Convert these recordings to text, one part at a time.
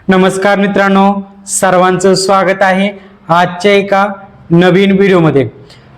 नमस्कार मित्रांनो, सर्वांचं स्वागत आहे आजच्या एका नवीन व्हिडिओमध्ये।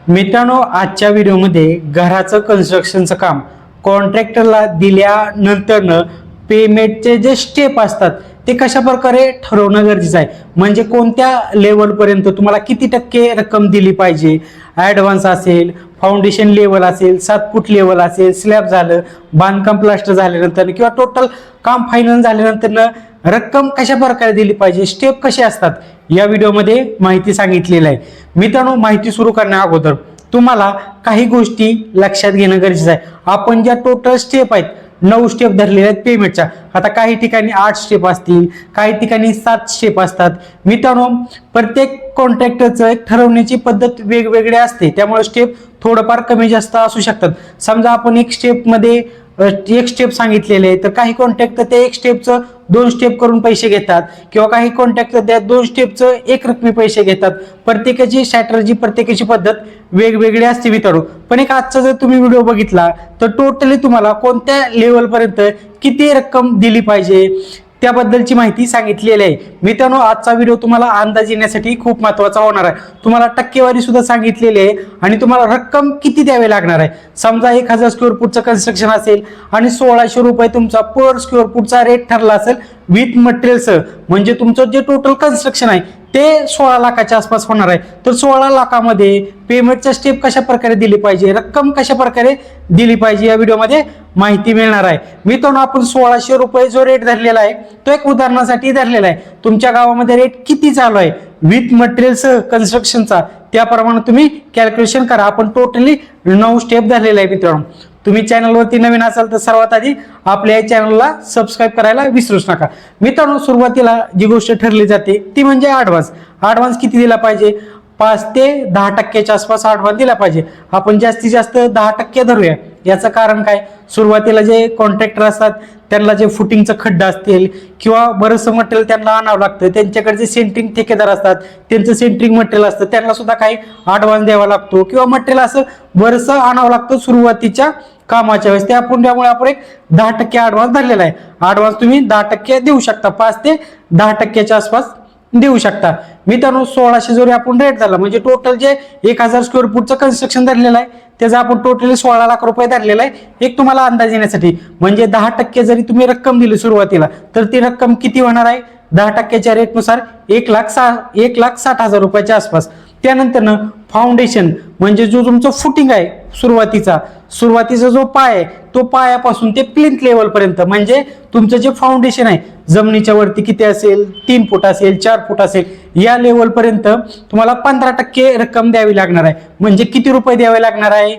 मित्रांनो, आजच्या व्हिडिओमध्ये घराचं कन्स्ट्रक्शनचं काम कॉन्ट्रॅक्टरला दिल्यानंतर पेमेंटचे जे स्टेप असतात ते कशा प्रकारे ठरवणं गरजेचं आहे, म्हणजे कोणत्या लेवलपर्यंत तुम्हाला किती टक्के रक्कम दिली पाहिजे, ॲडव्हान्स असेल, फाउंडेशन लेवल असेल, 7 फूट लेवल असेल, स्लॅब झालं, बांधकाम प्लास्टर झाल्यानंतर किंवा टोटल काम फायनल झाल्यानंतर रक्कम कशा प्रकारे दिली पाहिजे, स्टेप कसे असतात या व्हिडिओमध्ये माहिती सांगितलेली आहे। मित्रांनो, माहिती सुरू करण्या अगोदर तुम्हाला काही गोष्टी लक्षात घेणं गरजेचं आहे। आपण ज्या टोटल स्टेप आहेत 9 स्टेप धरलेले आहेत पेमेंटच्या। आता काही ठिकाणी 8 स्टेप असतील, काही ठिकाणी 7 स्टेप असतात। मित्रांनो, प्रत्येक कॉन्ट्रॅक्टरचं एक ठरवण्याची पद्धत वेगवेगळी असते, त्यामुळे स्टेप थोडंफार कमी जास्त असू शकतात। समजा आपण एक स्टेप सांगितलेले तर काही कॉन्ट्रॅक्टर ते एक स्टेपचं 2 स्टेप करून पैसे घेतात, किंवा काही कॉन्ट्रॅक्टर त्या 2 स्टेपचं एक रकमी पैसे घेतात। प्रत्येकाची स्ट्रॅटर्जी, प्रत्येकाची पद्धत वेगवेगळी असते मित्रांनो। पण एक आजचा जर तुम्ही व्हिडिओ बघितला तर टोटली तुम्हाला कोणत्या लेवलपर्यंत किती रक्कम दिली पाहिजे त्याबद्दलची माहिती सांगितलेली आहे। मित्रांनो, आजचा व्हिडिओ तुम्हाला अंदाज येण्यासाठी खूप महत्त्वाचा होणार आहे। तुम्हाला टक्केवारी सुद्धा सांगितलेली आहे आणि तुम्हाला रक्कम किती द्यावी लागणार आहे। समजा 1000 स्क्वेअर फूटचं कन्स्ट्रक्शन असेल आणि 1600 रुपये तुमचा पर स्क्वेअर फूटचा रेट ठरला असेल विथ मटेरियलसह, म्हणजे तुमचं जे टोटल कन्स्ट्रक्शन आहे ते 16 लाखाच्या आसपास होणार आहे। तर 16 लाखामध्ये पेमेंटचा स्टेप कशा प्रकारे दिली पाहिजे, रक्कम कशा प्रकारे दिली पाहिजे या व्हिडिओमध्ये माहिती मिळणार आहे। मित्रांनो, आपण 1600 रुपये जो रेट धरलेला आहे तो एक उदाहरणासाठी धरलेला आहे। तुमच्या गावामध्ये रेट किती चालू आहे विथ मटेरियलसह कन्स्ट्रक्शनचा त्याप्रमाणे तुम्ही कॅल्क्युलेशन करा। आपण टोटली 9 स्टेप धरलेला आहे। मित्रांनो, तुम्ही चॅनलवरती नवीन असाल तर सर्वात आधी आपल्या या चॅनलला सबस्क्राईब करायला विसरूच नका। मित्रांनो, सुरुवातीला जी गोष्ट ठरली जाते ती म्हणजे ॲडव्हान्स किती दिला पाहिजे, 5 ते 10% आसपास ॲडव्हान्स दिला पाहिजे। आपण जास्तीत जास्त 10% धरूया। याचं कारण काय, सुरुवातीला जे कॉन्ट्रॅक्टर असतात त्यांना जे फुटिंगचं खड्डा असतील किंवा बरंचसं मटेरियल त्यांना आणावं लागतं, त्यांच्याकडे जे सेंटरिंग ठेकेदार असतात त्यांचं सेंटरिंग मटेरियल असतं, त्यांना सुद्धा काही ॲडव्हान्स द्यावा लागतो, किंवा मटेरियल असं बरंचसं आणावं लागतं सुरुवातीच्या कामाच्या वेळेस। त्यामुळे आपण एक 10% ॲडव्हान्स धरलेला आहे। ॲडव्हान्स तुम्ही 10% देऊ शकता, 5 ते 10%च्या आसपास देऊ शकता। मित्रांनो, 1600 जरी आपण रेट झाला म्हणजे टोटल जे 1000 स्क्वेअर फूटचं कन्स्ट्रक्शन धरलेलं आहे त्याचा आपण टोटली 16 लाख रुपये धरलेला आहे। एक तुम्हाला अंदाज येण्यासाठी, म्हणजे 10% जरी तुम्ही रक्कम दिली सुरुवातीला तर ती रक्कम किती होणार आहे, 10%च्या रेटनुसार 1,60,000 रुपयाच्या आसपास। त्यानंतर फाउंडेशन म्हणजे जो तुमचं फुटिंग आहे सुरुवातीचा जो पाय आहे तो पायापासून ते प्लिंथ लेवल पर्यंत, म्हणजे तुमचं जे फाउंडेशन आहे जमिनीच्या वरती किती असेल, 3 फूट असेल, 4 फूट असेल, या लेवल पर्यंत तुम्हाला 15% रक्कम द्यावी लागणार आहे। म्हणजे किती रुपये द्यावे लागणार आहे,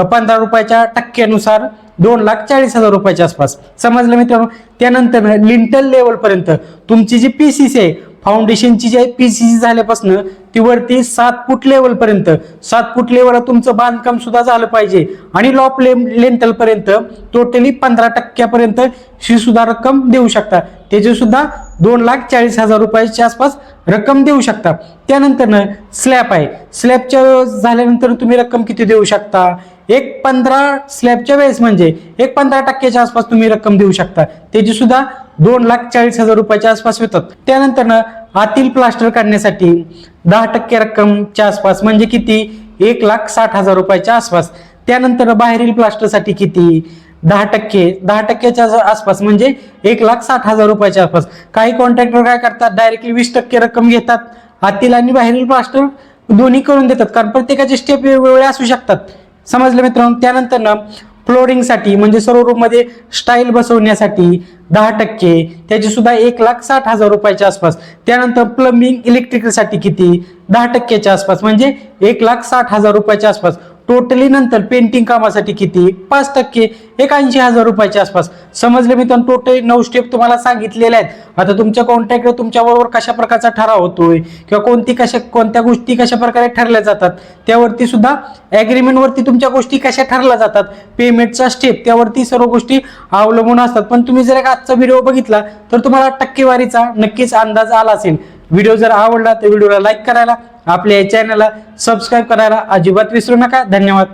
15 रुपयाच्या टक्क्यानुसार 2,40,000 रुपयाच्या आसपास। समजलं मित्रांनो। त्यानंतर लिंटल लेवल पर्यंत तुमची जी पीसीसी आहे, फाउंडेशनची जी पीसीसी झाल्यापासून ती वरती 7 फूट लेवल पर्यंत, 7 फूट लेवलला तुमचं बांधकाम सुद्धा झालं पाहिजे, आणि लॉप लेंटल पर्यंत टोटली 15% पर्यंत ही सुद्धा रक्कम देऊ शकता। त्याची सुद्धा 2,40,000 रुपयाच्या आसपास रक्कम देऊ शकता। त्यानंतर स्लॅब आहे, स्लॅबच्या झाल्यानंतर तुम्ही रक्कम किती देऊ शकता, 15 स्लॅबच्या वेळेस म्हणजे 15%च्या आसपास तुम्ही रक्कम देऊ शकता। त्याची सुद्धा 2,40,000 रुपयाच्या आसपास होतात। त्यानंतर आतील प्लास्टर करण्यासाठी 10% रक्कमच्या आसपास म्हणजे किती, 1,60,000 रुपयाच्या आसपास। त्यानंतर बाहेरील प्लास्टरसाठी किती, 10%च्या आसपास म्हणजे 1,60,000 रुपयाच्या आसपास। काही कॉन्ट्रॅक्टर काय करतात, डायरेक्टली 20% रक्कम घेतात, आतील आणि बाहेरील प्लास्टर दोन्ही करून देतात, कारण प्रत्येकाचे स्टेप वेगवेगळे असू शकतात। समजलं मित्रांनो। त्यानंतर फ्लोरिंगसाठी म्हणजे सर्व रूम मध्ये स्टाईल बसवण्यासाठी 10%, त्याची सुद्धा 1,60,000 रुपयाच्या आसपास। त्यानंतर प्लंबिंग इलेक्ट्रिकलसाठी किती, 10%च्या आसपास म्हणजे 1,60,000 रुपयाच्या आसपास। टोटली नंतर पेंटिंग कामासाठी किती, 5%, 81,000 रुपयाच्या आसपास। समजले मित्रांनो। टोटली 9 स्टेप तुम्हाला सांगितलेले आहेत। आता तुमच्या कॉन्ट्रॅक्टर तुमच्याबरोबर कशा प्रकारचा ठराव होतोय किंवा कोणत्या गोष्टी कशा प्रकारे ठरल्या जातात त्यावरती सुद्धा, ॲग्रीमेंट वरती तुमच्या गोष्टी कशा ठरल्या जातात, पेमेंटचा स्टेप त्यावरती सर्व गोष्टी अवलंबून असतात। पण तुम्ही जर आजचा व्हिडिओ बघितला तर तुम्हाला टक्केवारीचा नक्कीच अंदाज आला असेल। व्हिडिओ जर आवडला तर व्हिडिओला लाईक करायला, आपल्या चॅनलला सबस्क्राईब करायला अजिबात विसरू नका। धन्यवाद।